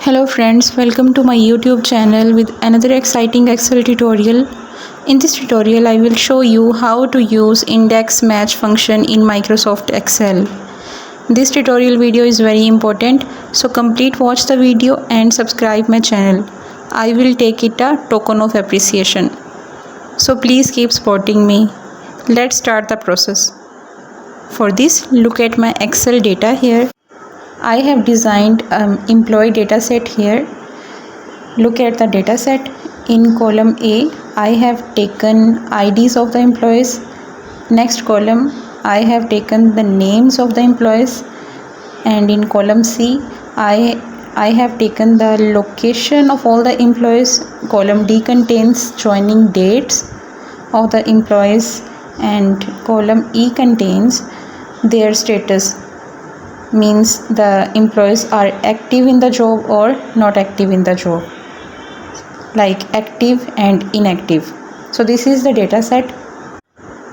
Hello friends, welcome to my YouTube channel with another exciting Excel tutorial. In this tutorial, I will show you how to use index match function in Microsoft Excel. This tutorial video is very important, so complete watch the video and subscribe my channel. I will take it a token of appreciation. So please keep supporting me. Let's start the process. For this, look at my Excel data here. I have designed employee data set here. Look at the data set. In column A, I have taken IDs of the employees. Next column, I have taken the names of the employees. And in column C, I have taken the location of all the employees. Column D contains joining dates of the employees, and column E contains their status, means the employees are active in the job or not active in the job, like active and inactive. So this is the data set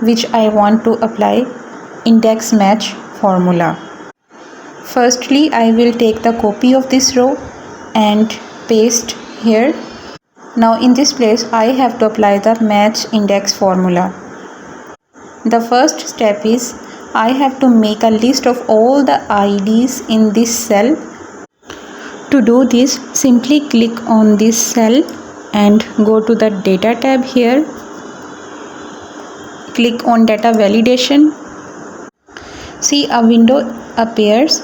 which I want to apply index match formula. Firstly, I will take the copy of this row and paste here. Now in this place, I have to apply the match index formula. The first step is I have to make a list of all the IDs in this cell. To do this, simply click on this cell and go to the data tab here. Click on data validation. See, a window appears.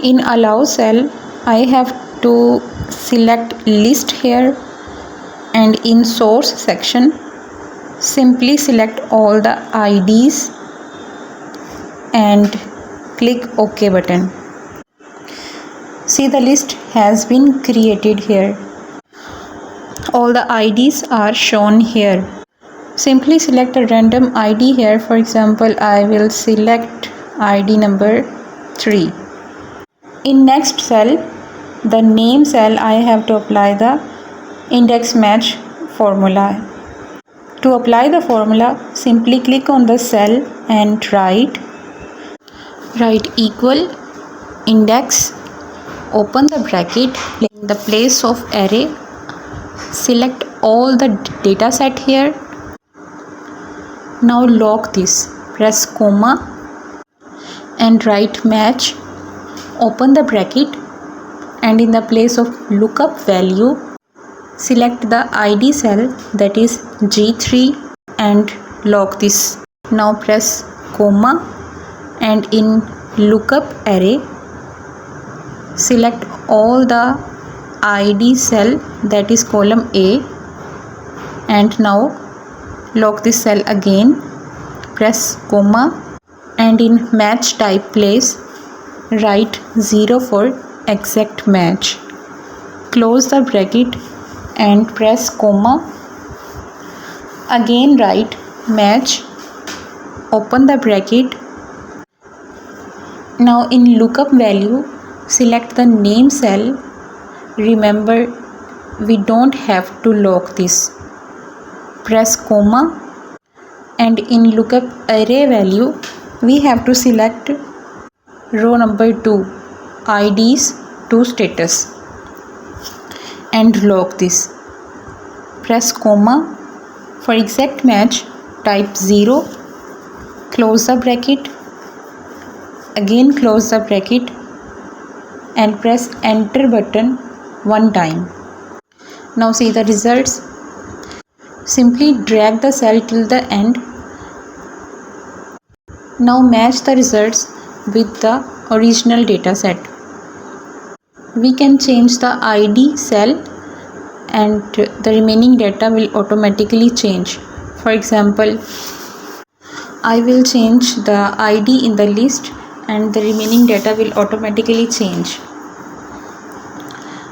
In allow cell, I have to select list here, and in source section, simply select all the IDs and click OK button. See, the list has been created here. All the IDs are shown here. Simply select a random ID here. For example, I will select ID number 3. In next cell, the name cell, I have to apply the index match formula. To apply the formula, simply click on the cell and write equal index, open the bracket, in the place of array, select all the data set here. Now lock this, press comma and write match, open the bracket, and in the place of lookup value, select the ID cell, that is G3, and lock this. Now press comma and in lookup array, select all the ID cell, that is column A, and now lock this cell again, press comma, and in match type place, write 0 for exact match. Close the bracket and press comma. Again write match, open the bracket. Now in lookup value, select the name cell. Remember, we don't have to lock this. Press comma, and in lookup array value, we have to select row number 2, IDs to status, and lock this. Press comma. For exact match, type 0, close the bracket, again close the bracket, and press enter button one time. Now see the results. Simply drag the cell till the end. Now match the results with the original data set. We can change the ID cell and the remaining data will automatically change. For example, I will change the ID in the list and the remaining data will automatically change.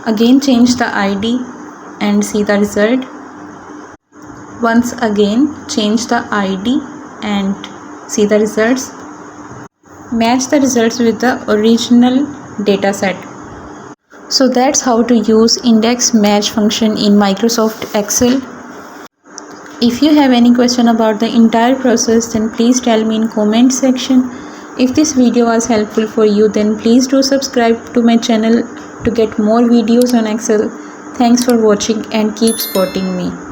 Again change the ID and see the result. Once again change the ID and see the results. Match the results with the original data set. So that's how to use index match function in Microsoft Excel. If you have any question about the entire process, then please tell me in comment section. If this video was helpful for you, then please do subscribe to my channel to get more videos on Excel. Thanks for watching and keep supporting me.